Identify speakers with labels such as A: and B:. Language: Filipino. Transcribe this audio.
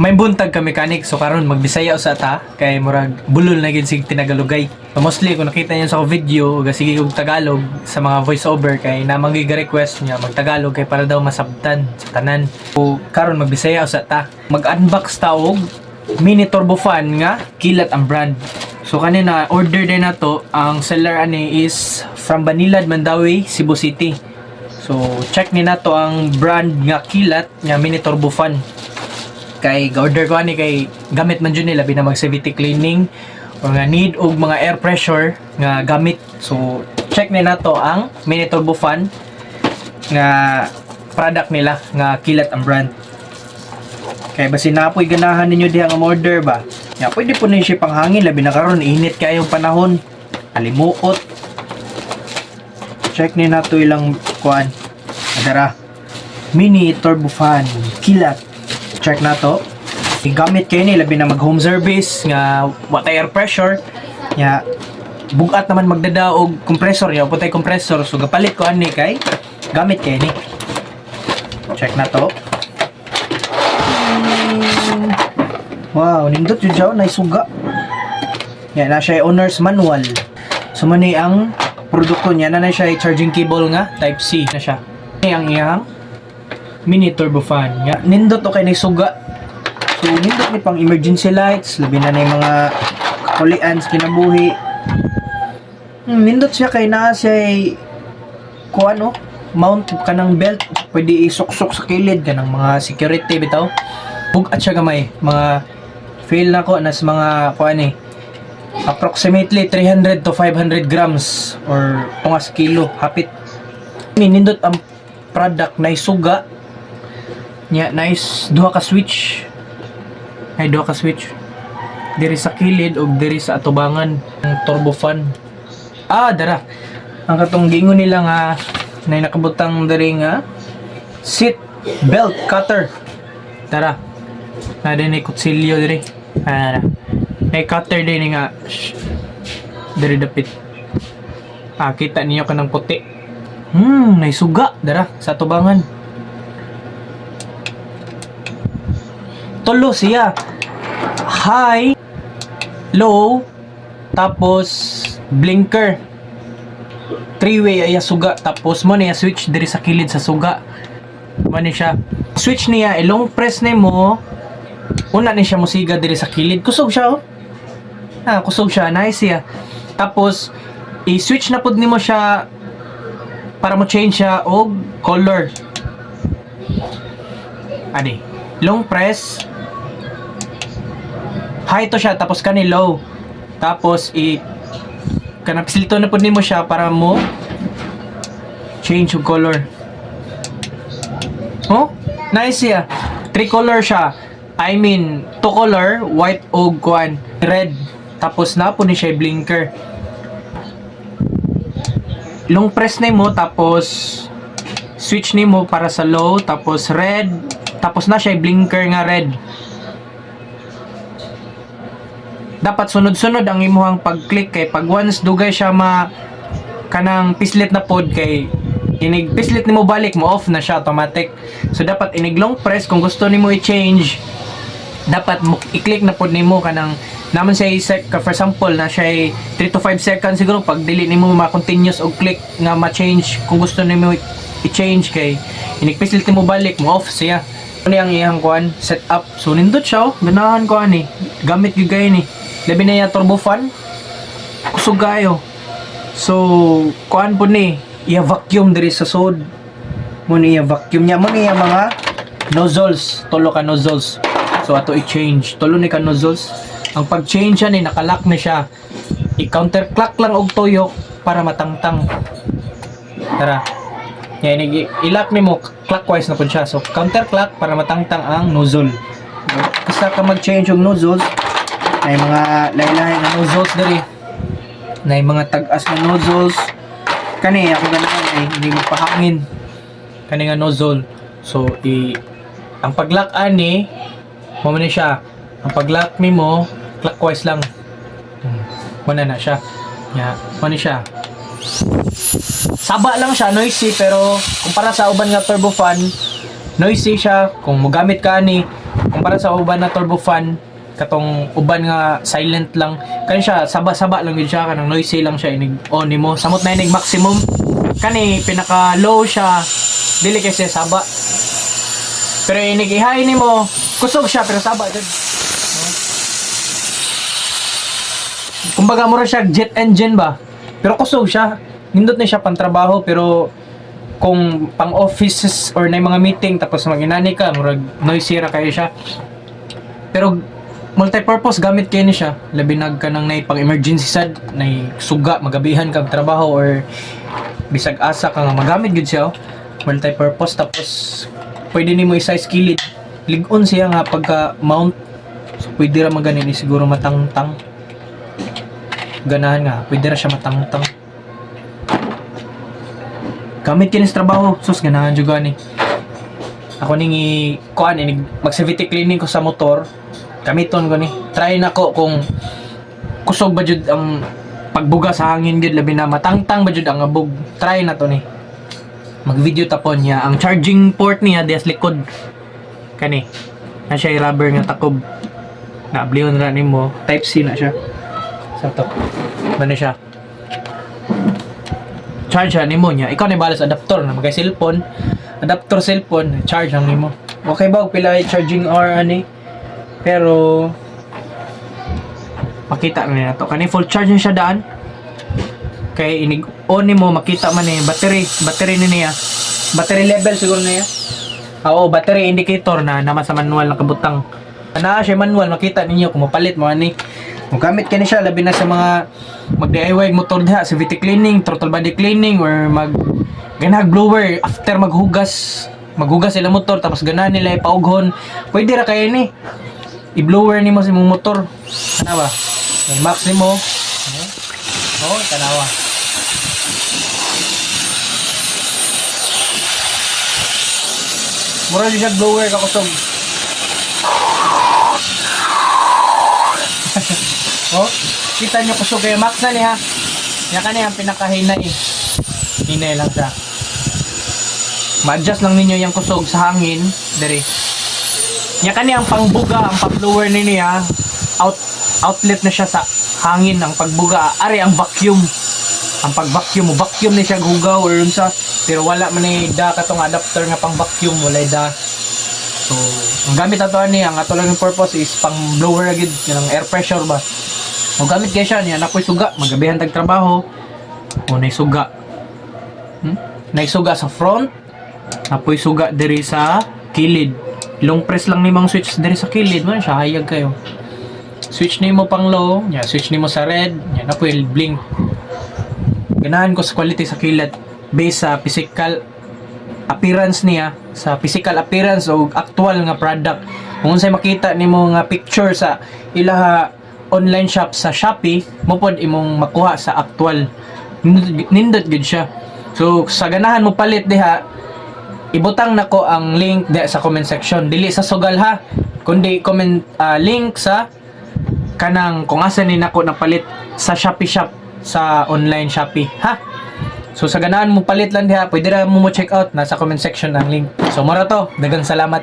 A: May buntag ka mechanic, so karon magbisaya sa ta kay murag bulol na gid sig tinagalogay. So mostly kung nakita niyo sa video, sige og Tagalog sa mga voice over kay namang request niya magtagalog kay para daw masabtan sa tanan. So karon magbisaya sa ta. Mag-unbox ta og mini turbo fan nga Kilat ang brand. So kanina order din na to, ang seller ani is from Banilad, Mandawi, Cebu City. So check ni na to ang brand nga Kilat nga mini turbo fan. Kay ga-order ko ani kay gamit man jud nila labi na mag CVT cleaning o nga need og mga air pressure nga gamit. So check ni nato ang mini turbo fan nga product nila nga Kilat ang brand. Kay basi napoy ganahan ninyo diha nga order ba. Ya pwede po ni siya panghangin labi na karon init kay yung panahon. Alimuot. Check ni nato ilang kuan. Adara. Mini turbo fan Kilat. Check na to. Gamit kayo ni labi na mag home service nga what air pressure nya bugat naman magdada og compressor nya putay compressor so gapalit ko ani kay gamit kayo ni. Check na to. Wow, nindot jud jaw na suga. Yan na siya owner's manual. So mani ang produkto niya na siya charging cable nga type C na siya. Ini ang iyang mini turbo fan nga nindot to kay nasuga. So nindot ni pang emergency lights labi na yung mga kakulian sa kinabuhi. Nindot siya kay naa siya ko ano mount kanang belt pwede isuksok sa kilid kanang mga security bitaw. Bugat siya gamay mga feel na ko nas mga kuan approximately 300 to 500 grams or tungas kilo hapit. Nindot ang product na isuga. Nya nice duha ka switch. Ay duha ka switch. Diri sa kilid ug diri sa atubangan ng turbo fan. Dara. Ang katong gingon nila nga nay nakabutang diri nga seat belt cutter. Dara. Na din kutsilyo diri. Dara. May cutter din nga diri dapit. Kita niyo kanang puti. Naisuga dara sa atubangan. Tulo siya. High, low, tapos blinker. Three-way ay suga. Tapos mo niya switch diri sa kilid sa suga. Mo ni siya. Switch niya, long press ni mo. Una ni siya musiga diri sa kilid. Kusog siya oh. Kusog siya. Nice siya. Tapos i-switch na pud nimo siya para mo change siya og color. Ani, long press. High to siya tapos kani low. Tapos kanang pisilito na pud nimo siya para mo change yung color. Oh, nice siya. Three color siya. I mean, two color, white o kuan, red. Tapos na po ni siya blinker. Long press nimo tapos switch nimo para sa low tapos red. Tapos na siya blinker nga red. Dapat sunod-sunod ang imuhang pag-click kay pag once dugay siya kanang pislit na pod kay inig pislit nimo balik mo off na siya automatic. So dapat inig long press kung gusto nimo i-change dapat i-click na pod nimo kanang naman siya for example na siya 3 to 5 seconds siguro pag dili nimo ma-continuous og click nga ma-change kung gusto nimo i-change kay inig pislit nimo balik mo off siya. Ano yung iyang kuan setup. So nindot siya ganahan ko ani gamit gyud kay ni labi na yung turbo fan kusog kayo. So kuan po ni iya vacuum diri sa sod mo ni iya vacuum niya mo ni iya mga nozzles tulo ka nozzles. So ato i-change tulo ni ka nozzles. Ang pag-change ni nakalock na siya i-counterclock lang og tuyok para matangtang. Tara yan i-lock ni mo clockwise na po siya. So counterclock para matangtang ang nozzle. Basta ka mag-change og nozzles ay mga laylay na nozzles diri na mga tag-as na nozzles kani ako ganahan ay hindi magpahangin kani nga nozzle. So ang pag-lock ani mo man siya ang pag-lock nimo clockwise lang muna na siya mo ni siya saba lang siya noisy pero kumpara sa uban nga turbo fan noisy siya kung mogamit ka ni kumpara sa uban na turbofan, katong uban nga silent lang, kani siya saba-saba lang gid siya, kanang noisy lang siya, inig on nimo samot na inig maximum, kani pinaka low siya dili kay siya saba, pero inig i-high nimo kusog siya pero saba jud. Kumbaga mura siya jet engine ba, pero kusog siya, nindot na siya pang trabaho, pero kung pang offices or na mga meeting tapos maginani ka, murag noisy ra kayo siya. Pero multi-purpose gamit kayo ni siya, labi nag ka nang nay pang emergency sad, nay suga magabihan kag trabaho or bisag asa ka nga magamit gud siya. Multi-purpose, tapos pwede nimo i-size kilid, lig-on siya nga pagka mount, so pwede ra maganin ni siguro matangtang, ganahan nga pwede ra siya matangtang gamit kini sa trabaho. Sus ganahan jud gani ako ning kuan ini mag-CVT cleaning ko sa motor, gamiton ko ni, try nako kung kusog ba jud ang pagbuga sa hangin gud, labi na matangtang ba jud ang abog, try na to ni mag-video tapon niya. Ang charging port niya dias likod kani na siya rubber nga takob na ablion ra nimo, type C na siya sa to bana siya, charge siya nimo niya, ikaw na balas adapter na magay cellphone, adapter cellphone, charge ang nimo. Okay ba og pila charging hour ani, pero makita na to kani full charge na siya daan, kay inig on nimo makita man ni battery ni niya, battery level siguro niya. Oo, battery indicator na naman sa manual na kabutang. Ana siya manual, makita ninyo kung mapalit mo ani. Kung gamit kani siya labi na sa mga mag-DIY motor diha, CVT cleaning, throttle body cleaning, or ganag blower after maghugas sila motor tapos ganahan nila ipaughon, pwede ra kay ni i-blower nimo sa imong motor. Ana ba? May max nimo. Oh, tanawa. Mura siya blower ka kusog. Oh, kita nyo kusog kayo, max na niya. Yan ka niya ang pinakahinay eh. Hinay lang siya. Ma-adjust lang ninyo yung kusog sa hangin. Dari. Yan ka niya ang pangbuga, ang pag-blower niya. Outlet na siya sa hangin ng pagbuga. Ari ang vacuum. Ang pag-vacuum mo, vacuum na siya gugaw or yun sa. Pero wala man ni da katong adapter nga pang vacuum, wala da. So, ang gamit ato ni ang ato lang yung purpose is pang blower agad, yung air pressure ba. O gamit kay siya niya nakoy suga, magabihan tag trabaho. O nay suga. Nay suga sa front, napoy suga diri sa kilid. Long press lang ni mang switch diri sa kilid, man siya hayag kayo. Switch nimo pang low, nya switch nimo sa red, nya napoy blink. Ganahan ko sa quality sa kilid based sa physical appearance niya, sa physical appearance o actual nga product. Kung unsay makita nimo nga picture sa ilaha online shop sa Shopee, mo pod imong makuha sa actual. Nindot gid siya. So sa ganahan mo palit diha, ibutang nako ang link diha sa comment section. Dili sa sugal ha, kundi comment link sa kanang kung asa ni nako napalit sa Shopee shop, sa online Shopee ha. So sa ganahan mo palit lang diha, pwede ra mo check out, nasa comment section ang link. So mura to, daghang salamat.